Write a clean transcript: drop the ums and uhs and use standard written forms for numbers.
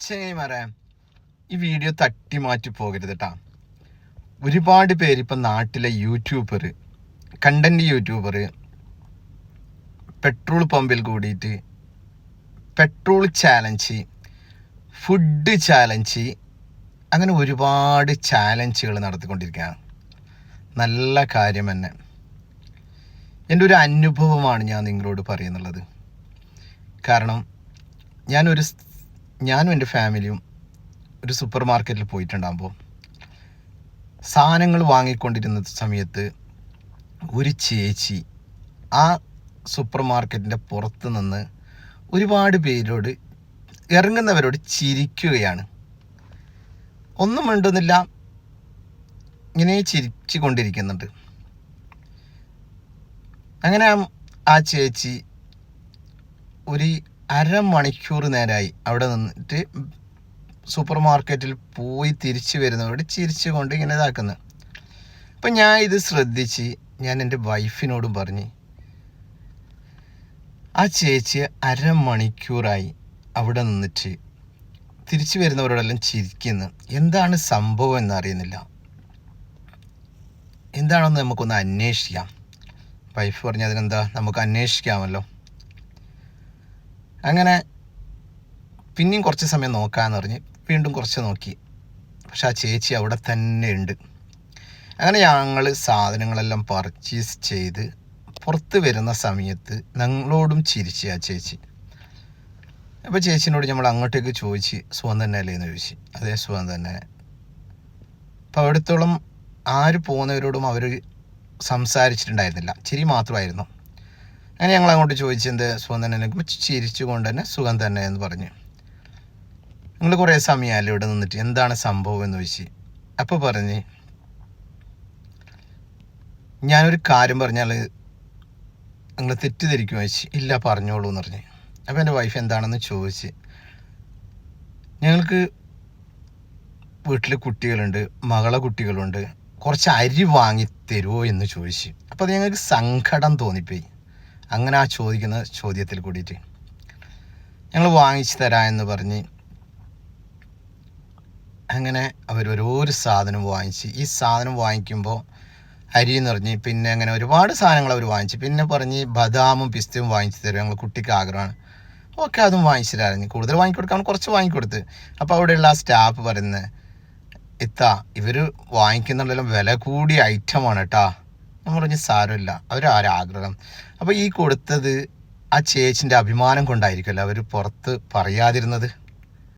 ചെങ്ങൈമാരെ, ഈ വീഡിയോ തട്ടി മാറ്റി പോകരുത് കേട്ടോ. ഒരുപാട് പേര് ഇപ്പം നാട്ടിലെ കണ്ടന്റ് യൂട്യൂബർ പെട്രോൾ പമ്പിൽ കൂടിയിട്ട് പെട്രോൾ ചാലഞ്ച്, ഫുഡ് ചാലഞ്ച്, അങ്ങനെ ഒരുപാട് ചാലഞ്ചുകൾ നടത്തിക്കൊണ്ടിരിക്കുകയാണ്. നല്ല കാര്യം തന്നെ. എൻ്റെ ഒരു അനുഭവമാണ് ഞാൻ നിങ്ങളോട് പറയുന്നുള്ളത്. കാരണം ഞാനും എൻ്റെ ഫാമിലിയും ഒരു സൂപ്പർ മാർക്കറ്റിൽ പോയിട്ടുണ്ടാകുമ്പോൾ സാധനങ്ങൾ വാങ്ങിക്കൊണ്ടിരുന്ന സമയത്ത് ഒരു ചേച്ചി ആ സൂപ്പർ മാർക്കറ്റിൻ്റെ പുറത്ത് നിന്ന് ഒരുപാട് പേരോട് ഇറങ്ങുന്നവരോട് ചിരിക്കുകയാണ്. ഒന്നും മിണ്ടുന്നില്ല, ഇങ്ങനെ ചിരിച്ചു കൊണ്ടിരിക്കുന്നുണ്ട്. അങ്ങനെ ആ ചേച്ചി ഒരു അരമണിക്കൂർ നേരമായി അവിടെ നിന്നിട്ട് സൂപ്പർ മാർക്കറ്റിൽ പോയി തിരിച്ചു വരുന്നവരോട് ചിരിച്ചുകൊണ്ട് ഇങ്ങനെ ഇതാക്കുന്നത്. അപ്പം ഞാൻ ഇത് ശ്രദ്ധിച്ച് ഞാൻ എൻ്റെ വൈഫിനോടും പറഞ്ഞ്, ആ ചേച്ചി അരമണിക്കൂറായി അവിടെ നിന്നിട്ട് തിരിച്ചു വരുന്നവരോടെല്ലാം ചിരിക്കുന്നു. എന്താണ് സംഭവം എന്നറിയുന്നില്ല. എന്താണെന്ന് നമുക്കൊന്ന് അന്വേഷിക്കാം. വൈഫ് പറഞ്ഞ് അതിനെന്താ, നമുക്ക് അന്വേഷിക്കാമല്ലോ. അങ്ങനെ പിന്നെയും കുറച്ച് സമയം നോക്കാമെന്ന് പറഞ്ഞ് വീണ്ടും കുറച്ച് നോക്കി. പക്ഷെ ആ ചേച്ചി അവിടെ തന്നെ ഉണ്ട്. അങ്ങനെ ഞങ്ങൾ സാധനങ്ങളെല്ലാം പർച്ചേസ് ചെയ്ത് പുറത്ത് വരുന്ന സമയത്ത് ഞങ്ങളോടും ചിരിച്ച് ആ ചേച്ചി. അപ്പോൾ ചേച്ചിനോട് നമ്മൾ അങ്ങോട്ടേക്ക് ചോദിച്ച്, സുഖം തന്നെ അല്ലേ എന്ന് ചോദിച്ചു. അതേ, സുഖം തന്നെ. അപ്പോൾ അവിടത്തോളം ആര് പോകുന്നവരോടും അവർ സംസാരിച്ചിട്ടുണ്ടായിരുന്നില്ല, ചിരി മാത്രമായിരുന്നു. അങ്ങനെ ഞങ്ങൾ അങ്ങോട്ട് ചോദിച്ചെന്ത് സുഖം തന്നെ, ചിരിച്ചു കൊണ്ട് തന്നെ സുഖം തന്നെ എന്ന് പറഞ്ഞു. നിങ്ങൾ കുറേ സമയമല്ലേ ഇവിടെ നിന്നിട്ട്, എന്താണ് സംഭവം എന്ന് ചോദിച്ചു. അപ്പോൾ പറഞ്ഞ്, ഞാനൊരു കാര്യം പറഞ്ഞാൽ നിങ്ങൾ തെറ്റിദ്ധരിക്കുമോ ചോദിച്ചു. ഇല്ല, പറഞ്ഞോളൂ എന്ന് പറഞ്ഞ്. അപ്പോൾ എൻ്റെ വൈഫ് എന്താണെന്ന് ചോദിച്ച്, ഞങ്ങൾക്ക് വീട്ടിൽ കുട്ടികളുണ്ട്, മകളെ കുട്ടികളുണ്ട്, കുറച്ച് അരി വാങ്ങി തരുമോ എന്ന് ചോദിച്ചു. അപ്പോൾ അത് ഞങ്ങൾക്ക് സങ്കടം തോന്നിപ്പോയി. അങ്ങനെ ആ ചോദിക്കുന്ന ചോദ്യത്തിൽ കൂടിയിട്ട് ഞങ്ങൾ വാങ്ങിച്ചു തരാം എന്ന് പറഞ്ഞ് അങ്ങനെ അവർ ഓരോരു സാധനം വാങ്ങിച്ച്. ഈ സാധനം വാങ്ങിക്കുമ്പോൾ അരി എന്ന് പറഞ്ഞ് പിന്നെ അങ്ങനെ ഒരുപാട് സാധനങ്ങൾ അവർ വാങ്ങിച്ച്. പിന്നെ പറഞ്ഞ് ബദാമും പിസ്തയും വാങ്ങിച്ചു തരും, ഞങ്ങൾ കുട്ടിക്ക് ആഗ്രഹമാണ്. ഓക്കെ, അതും വാങ്ങിച്ചു തരാം. കൂടുതൽ വാങ്ങിക്കൊടുക്കാൻ കുറച്ച് വാങ്ങിക്കൊടുത്ത്. അപ്പോൾ അവിടെയുള്ള ആ സ്റ്റാഫ് പറയുന്നത്, ഇവർ വാങ്ങിക്കുന്നുണ്ടെല്ലാം വില കൂടിയ ഐറ്റമാണ് കേട്ടോ. നമ്മൾ പറഞ്ഞ് സാരമില്ല, അവരാഗ്രഹം. അപ്പോൾ ഈ കൊടുത്തത് ആ ചേച്ചിൻ്റെ അഭിമാനം കൊണ്ടായിരിക്കുമല്ലോ അവർ പുറത്ത് പറയാതിരുന്നത്.